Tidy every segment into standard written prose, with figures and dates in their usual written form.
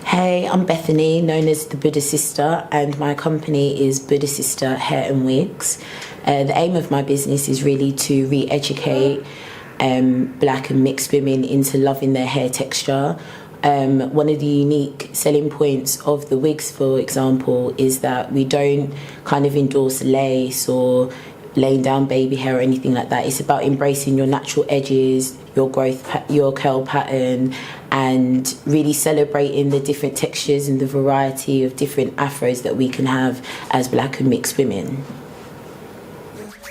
Hey, I'm Bethany, known as DaBuddhaSista, and my company is BuddhaSista Hair and Wigs. The aim of my business is really to re-educate black and mixed women into loving their hair texture. One of the unique selling points of the wigs, for example, is that we don't kind of endorse lace or laying down baby hair or anything like that. It's about embracing your natural edges, your growth, your curl pattern, and really celebrating the different textures and the variety of different afros that we can have as black and mixed women.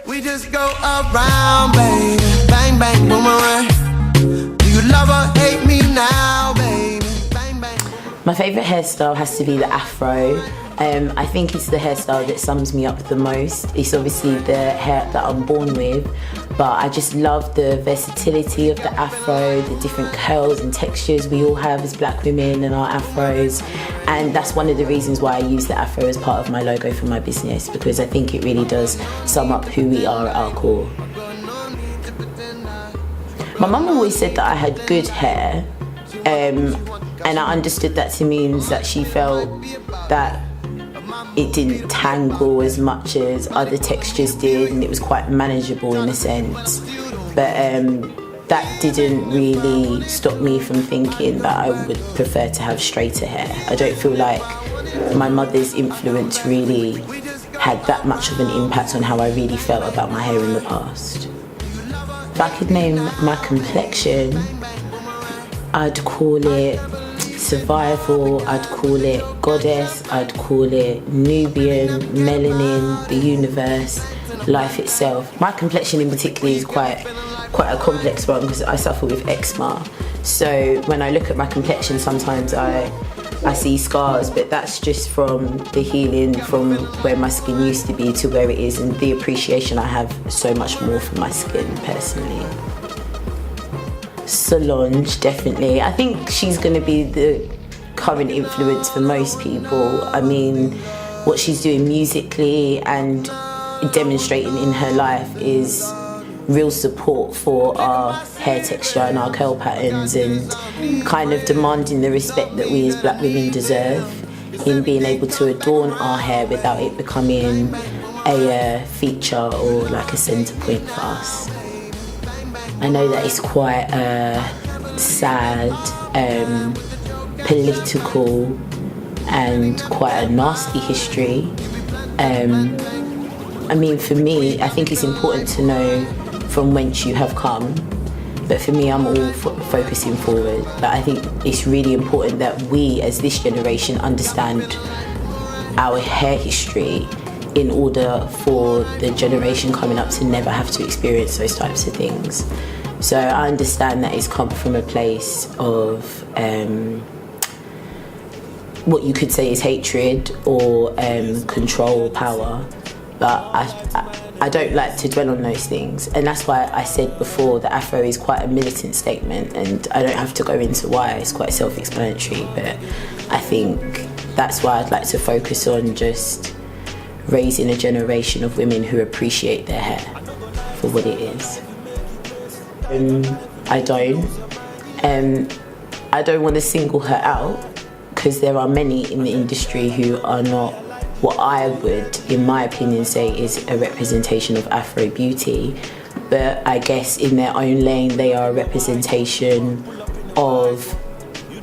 We just go around, baby. Bang, bang, boomerang. Do you love or hate me now, baby? Bang, bang. My favourite hairstyle has to be the afro. I think it's the hairstyle that sums me up the most. It's obviously the hair that I'm born with, but I just love the versatility of the afro, the different curls and textures we all have as black women and our afros. And that's one of the reasons why I use the afro as part of my logo for my business, because I think it really does sum up who we are at our core. My mum always said that I had good hair, and I understood that to mean that she felt that it didn't tangle as much as other textures did, and it was quite manageable in a sense. But that didn't really stop me from thinking that I would prefer to have straighter hair. I don't feel like my mother's influence really had that much of an impact on how I really felt about my hair in the past. If I could name my complexion, I'd call it survival, I'd call it goddess, I'd call it Nubian, melanin, the universe, life itself. My complexion in particular is quite a complex one because I suffer with eczema. So when I look at my complexion, sometimes I see scars, but that's just from the healing from where my skin used to be to where it is, and the appreciation I have so much more for my skin personally. Solange, definitely. I think she's going to be the current influence for most people. I mean, what she's doing musically and demonstrating in her life is real support for our hair texture and our curl patterns, and kind of demanding the respect that we as black women deserve in being able to adorn our hair without it becoming a feature or like a centre point for us. I know that it's quite a sad, political and quite a nasty history. I mean, for me, I think it's important to know from whence you have come, but for me, I'm all focusing forward. But I think it's really important that we, as this generation, understand our hair history in order for the generation coming up to never have to experience those types of things. So I understand that it's come from a place of what you could say is hatred or control or power, but I don't like to dwell on those things, and that's why I said before that Afro is quite a militant statement, and I don't have to go into why, it's quite self-explanatory, but I think that's why I'd like to focus on just raising a generation of women who appreciate their hair for what it is. I don't want to single her out, because there are many in the industry who are not what I would, in my opinion, say is a representation of Afro beauty, but I guess in their own lane they are a representation of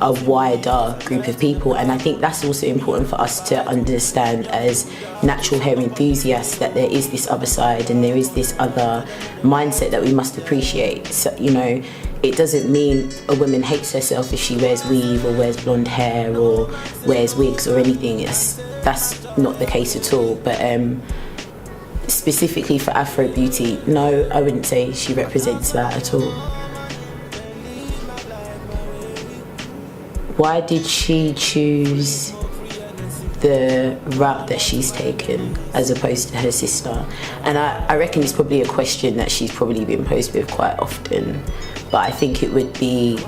a wider group of people. And I think that's also important for us to understand as natural hair enthusiasts, that there is this other side and there is this other mindset that we must appreciate. So, you know, it doesn't mean a woman hates herself if she wears weave or wears blonde hair or wears wigs or anything. That's not the case at all. But specifically for Afro beauty, no, I wouldn't say she represents that at all. Why did she choose the route that she's taken as opposed to her sister? And I reckon it's probably a question that she's probably been posed with quite often, but I think it would be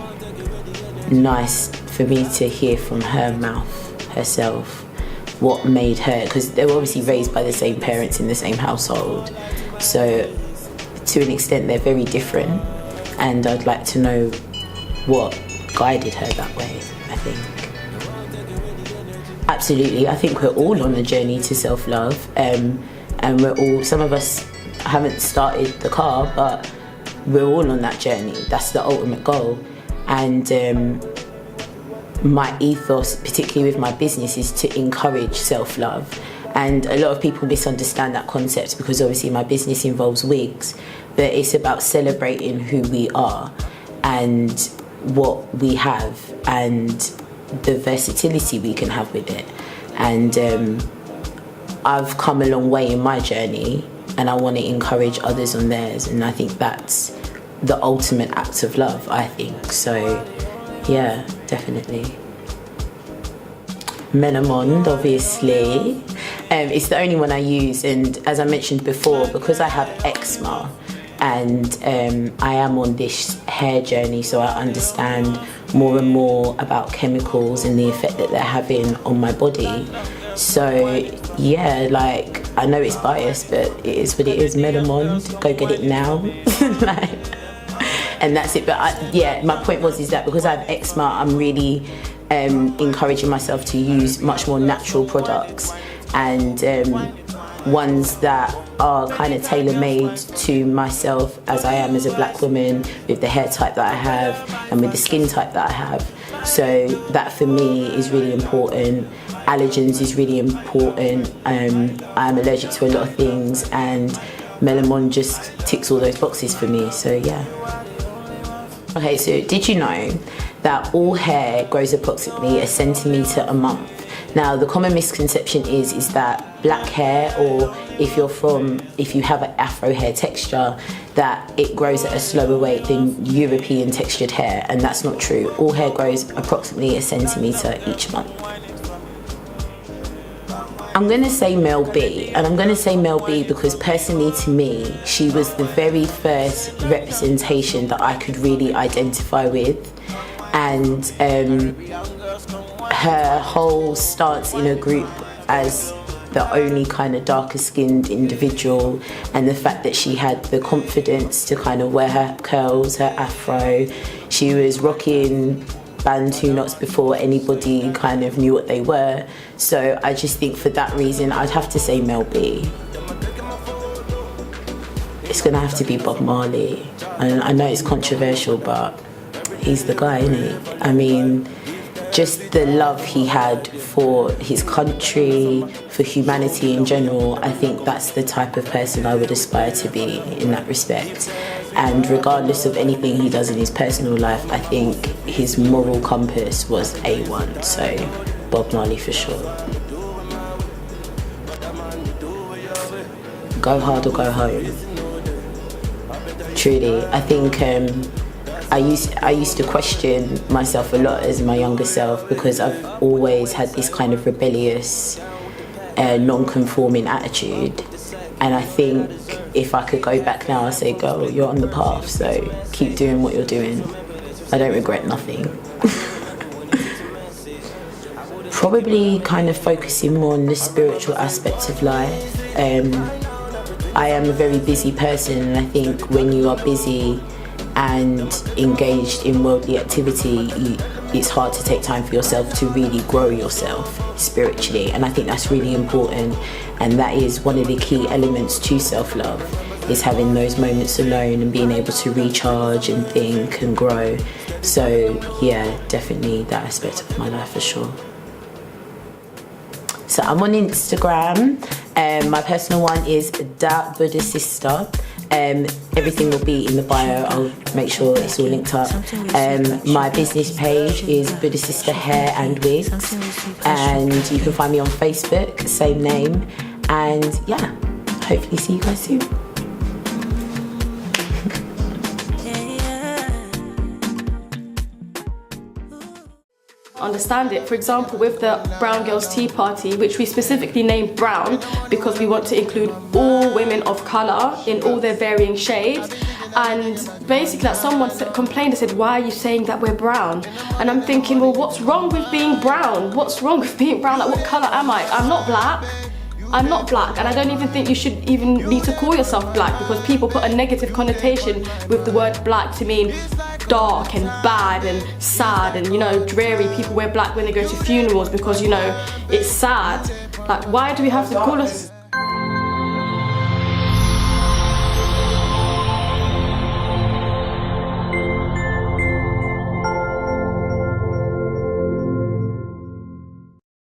nice for me to hear from her mouth herself what made her, because they were obviously raised by the same parents in the same household, so to an extent they're very different, and I'd like to know what guided her that way, I think. Absolutely. I think we're all on a journey to self-love, and some of us haven't started the car, but we're all on that journey. That's the ultimate goal. And my ethos, particularly with my business, is to encourage self-love. And a lot of people misunderstand that concept because obviously my business involves wigs, but it's about celebrating who we are and what we have and the versatility we can have with it. And I've come a long way in my journey, and I want to encourage others on theirs, and I think that's the ultimate act of love, I think. So yeah, definitely. Melamond, obviously. It's the only one I use, and as I mentioned before, because I have eczema and I am on this hair journey, so I understand more and more about chemicals and the effect that they're having on my body. So yeah, like, I know it's biased, but it is what it is. Melamond, go get it now. And that's it. But my point is that because I have eczema, I'm really encouraging myself to use much more natural products, and ones that are kind of tailor-made to myself as I am as a black woman, with the hair type that I have and with the skin type that I have. So that for me is really important. Allergens is really important. I'm allergic to a lot of things, and Melamond just ticks all those boxes for me, so yeah. Okay, so did you know that all hair grows approximately 1 centimetre a month? Now, the common misconception is that black hair, or if you have an afro hair texture, that it grows at a slower rate than European textured hair, and that's not true. All hair grows approximately 1 centimetre each month. I'm going to say Mel B, and I'm going to say Mel B because personally to me, she was the very first representation that I could really identify with, and her whole stance in a group as the only kind of darker skinned individual, and the fact that she had the confidence to kind of wear her curls, her afro. She was rocking Bantu knots before anybody kind of knew what they were. So I just think for that reason, I'd have to say Mel B. It's gonna have to be Bob Marley. And I know it's controversial, but he's the guy, isn't he? I mean, just the love he had for his country, for humanity in general, I think that's the type of person I would aspire to be in that respect. And regardless of anything he does in his personal life, I think his moral compass was A1, so Bob Marley for sure. Go hard or go home. Truly, I think I used to question myself a lot as my younger self, because I've always had this kind of rebellious, non-conforming attitude. And I think if I could go back now, I'd say, girl, you're on the path, so keep doing what you're doing. I don't regret nothing. Probably kind of focusing more on the spiritual aspects of life. I am a very busy person, and I think when you are busy and engaged in worldly activity, it's hard to take time for yourself to really grow yourself spiritually, and I think that's really important, and that is one of the key elements to self-love, is having those moments alone and being able to recharge and think and grow. So yeah, definitely that aspect of my life for sure. So I'm on Instagram. My personal one is DaBuddhaSista. Everything will be in the bio. I'll make sure it's all linked up. My business page is DaBuddhaSista Hair and Wigs, and you can find me on Facebook, same name. And yeah, hopefully see you guys soon. Understand it. For example, with the Brown Girls Tea Party, which we specifically named brown because we want to include all women of colour in all their varying shades. And basically that someone complained and said, why are you saying that we're brown? And I'm thinking, well, what's wrong with being brown? What's wrong with being brown? Like, what colour am I? I'm not black. I'm not black, and I don't even think you should even need to call yourself black, because people put a negative connotation with the word black to mean dark and bad and sad and, you know, dreary. People wear black when they go to funerals because, you know, it's sad. Like, why do we have to call us...